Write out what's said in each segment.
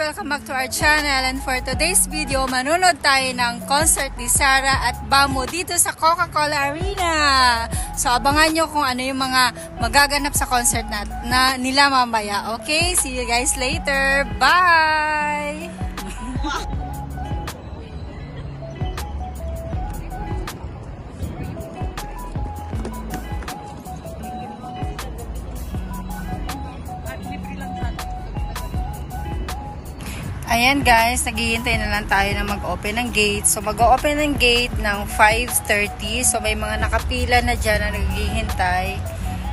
Welcome back to our channel, and for today's video, manunod tayo ng concert ni Sarah at Bamboo dito sa Coca-Cola Arena. So abangan nyo kung ano yung mga magaganap sa concert na nila mamaya. Okay, see you guys later. Bye! Ayan guys, naghihintay na lang tayo na mag-open ng gate. So mag-open ng gate ng 5:30. So may mga nakapila na dyan na naghihintay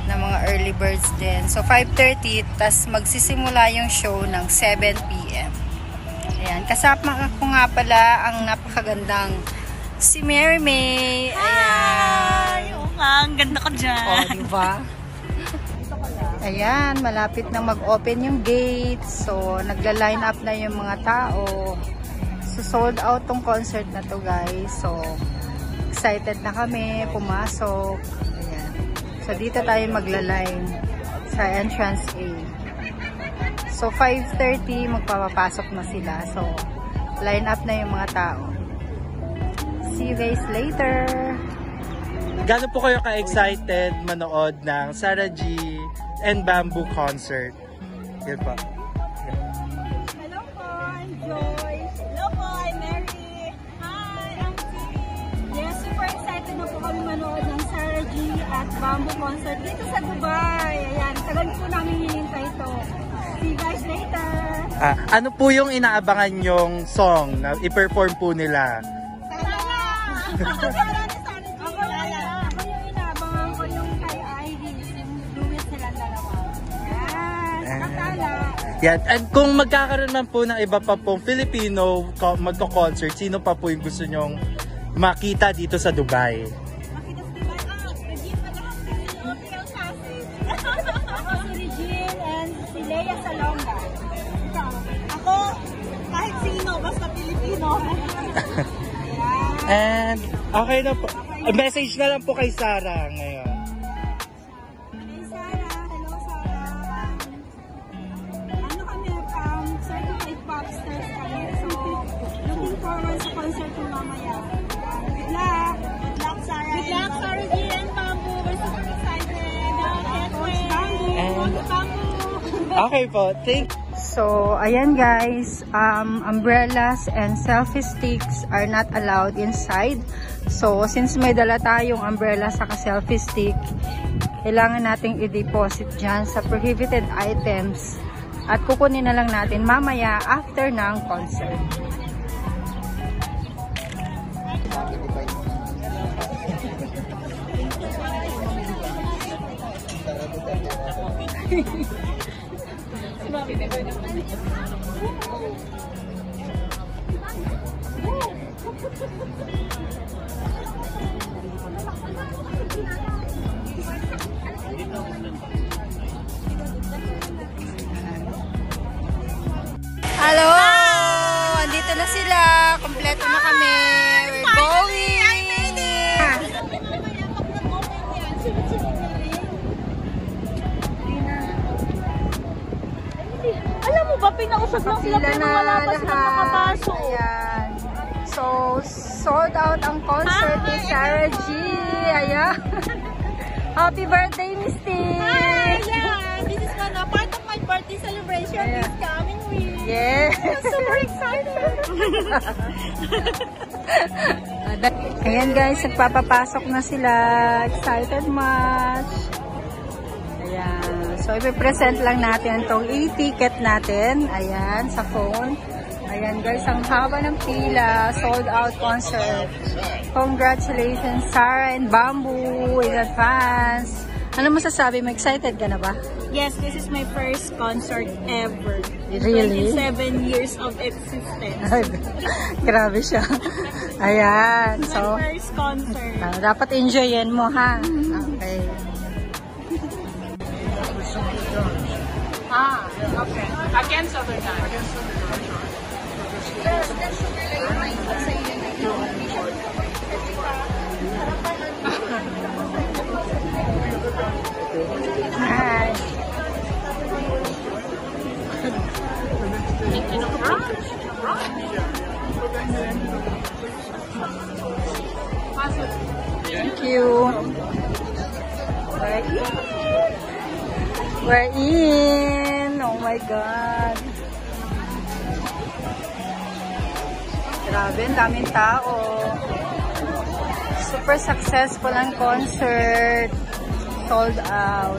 na mga early birds din. So 5:30, tas magsisimula yung show ng 7 PM. Ayan, kasama ko nga pala ang napakagandang si Mary May. Ayan. Hi! Oo nga, ang ganda ko dyan. O, diba? Ayan, malapit na mag-open yung gate. So, nagla-line up na yung mga tao. So, sold out tong concert na to, guys. So, excited na kami, pumasok. Ayan. So, dito tayo magla-line sa entrance A. So, 5:30, magpapapasok na sila. So, line up na yung mga tao. See you guys later! Gaano po kayo ka-excited manood ng Sarah G and Bamboo concert? Yan po. Hello po, I'm Joyce. Hello po, I'm Mary. Hi, I'm T. Yes, super excited na po kami manood ng Sarah G at Bamboo concert dito sa Dubai. Ayan, tagal po namin hinintay ito. See you guys later! Ano po yung inaabangan yung song na i-perform po nila? Sarah! Ako yung inaabangan ko yung kay Iris, yung duet silang dalawa. Yes, katala. Yan. And kung magkakaroon man po ng iba pa pong Filipino magko-concert, sino pa po yung gusto nyong makita dito sa Dubai? Makita sa Dubai. Regine Madahang Sausage. Ako si Regine and si Lea Salonga. Ako, kahit sino, basta Pilipino. And okay na po. Message na lang po kay Sarah ngayon. Hey Sarah, hello Sarah. Ano kami, certified popsters kami. So, looking forward sa concert mo mamaya. Good luck! Good luck, Sarah. Good luck, Sarah G and Bamboo. We're super excited. Coach Bamboo. And Bamboo. okay po. Thank you. So, ayan guys, umbrellas and selfie sticks are not allowed inside. So, since may dala tayong umbrella sa selfie stick, kailangan nating i-deposit dyan sa prohibited items at kukunin na lang natin mamaya after ng concert. Hello! Andito na sila. Kompleto na kami. We're going! I made it! Alam mo ba, pinausap lang sila pero wala pa sila nakapasok. Ayan. So, sold out ang concert ni Sarah G. Ayan. Happy birthday, Misty! Hi! Yeah, this is one part of my birthday celebration this coming week. Yes! I'm super excited! Ayan guys, nagpapapasok na sila. Excited much. Ayan. So, ipipresent lang natin itong e-ticket natin. Ayan, sa phone. Ayan guys, ang haba ng pila. Sold out concert. Congratulations, Sarah and Bamboo in advance. Ano masasabi mo? Excited ka na ba? Yes, this is my first concert ever. Really? 27 years of existence. Grabe siya. Ayan. So, My first concert. dapat enjoyin mo ha. Okay. Okay. Against other time. Hi. We're in! Oh my God! Grabe, ang daming tao. Super successful ang concert. Sold out.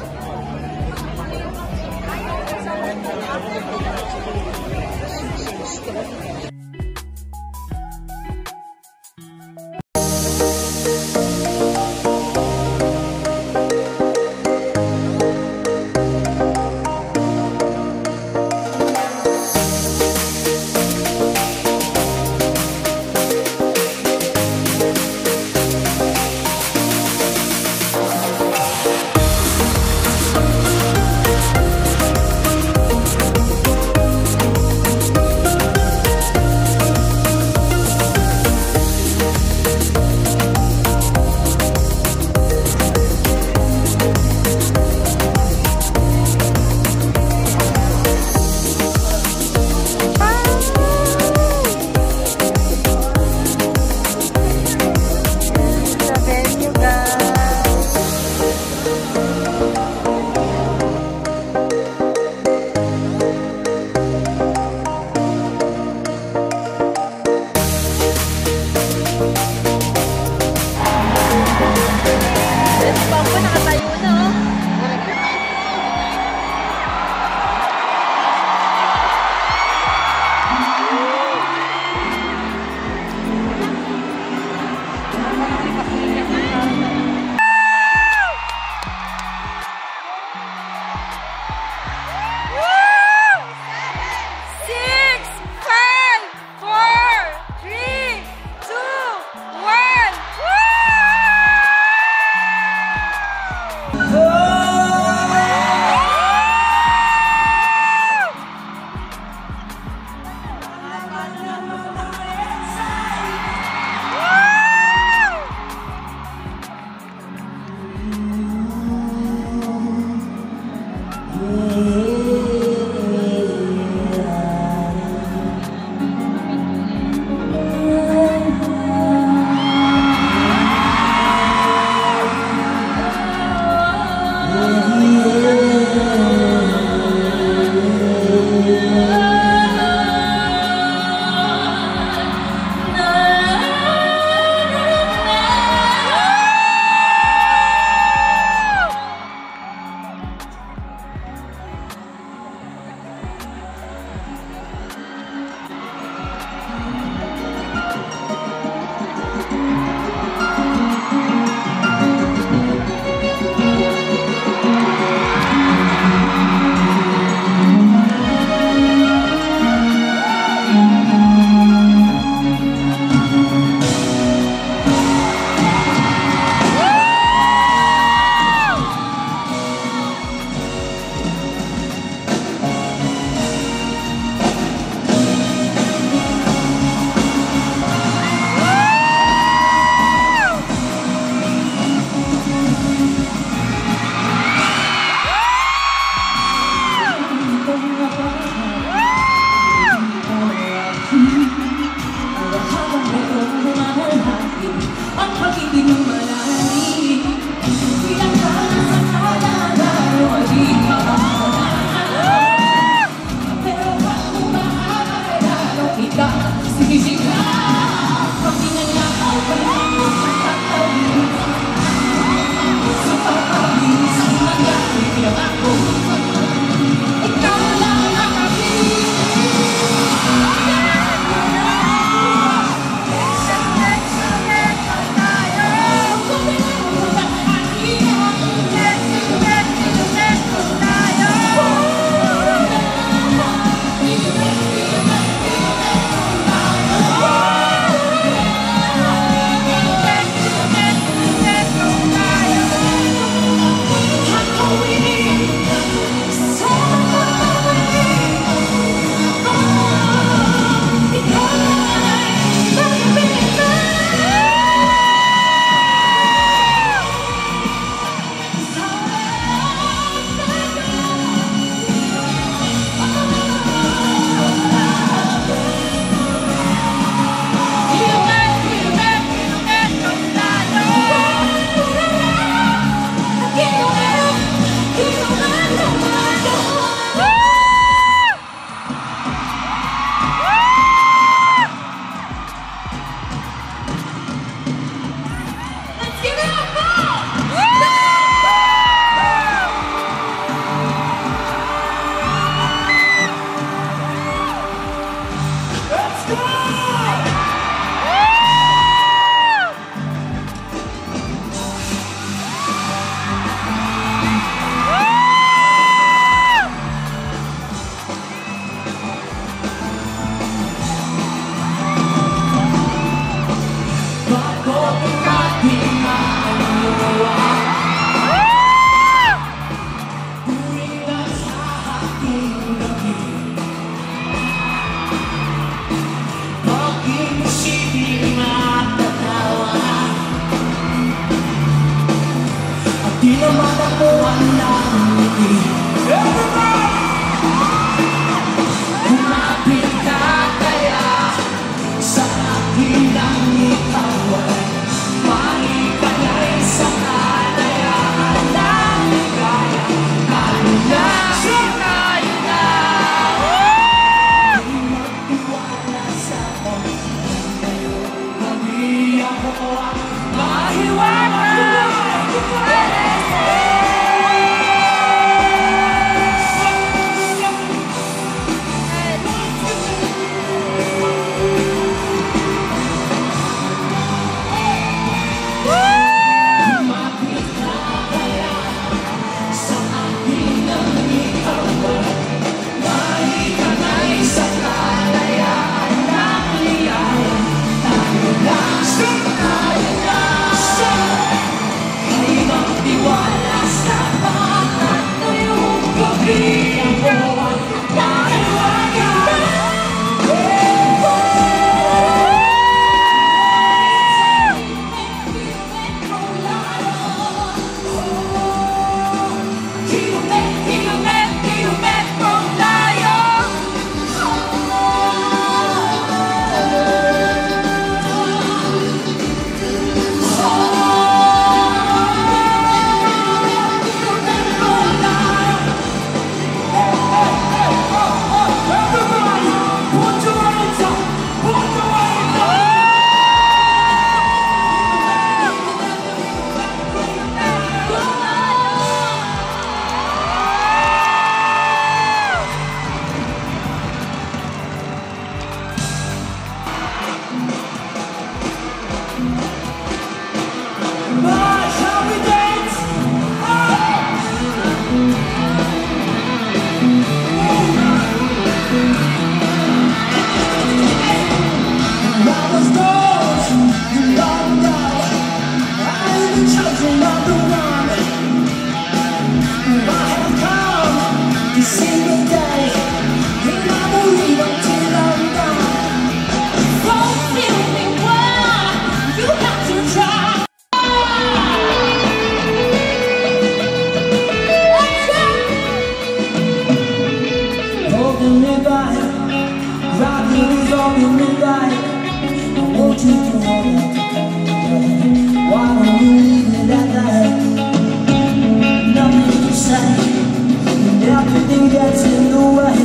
Everything gets in the way.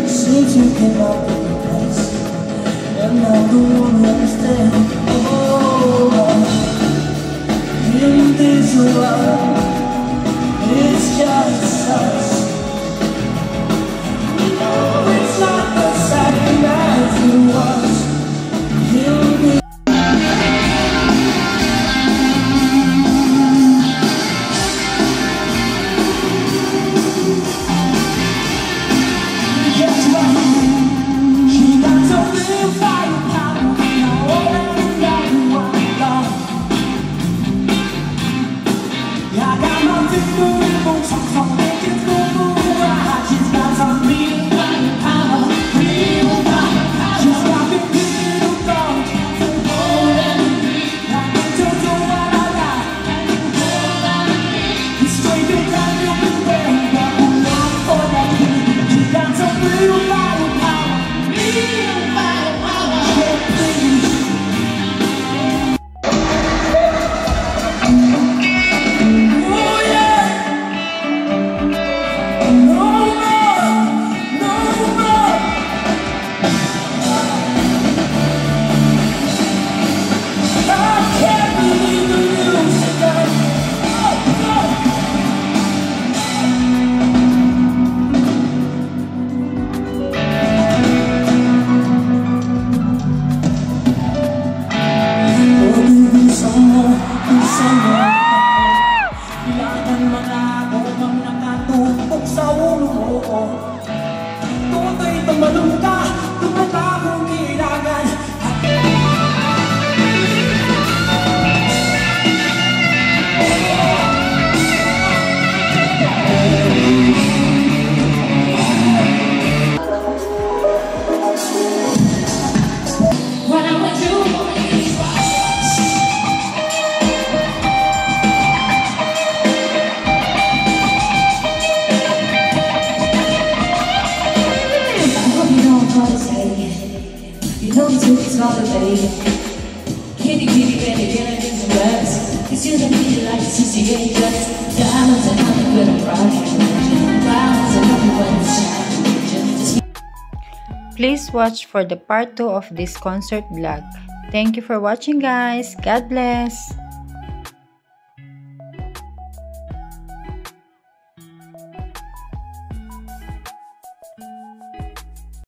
Seems you cannot be replaced, and I'm the one who understands. Oh, in this world, it's just us. No, it's not the same as it was. In this Please watch for the part 2 of this concert vlog. Thank you for watching, guys. God bless.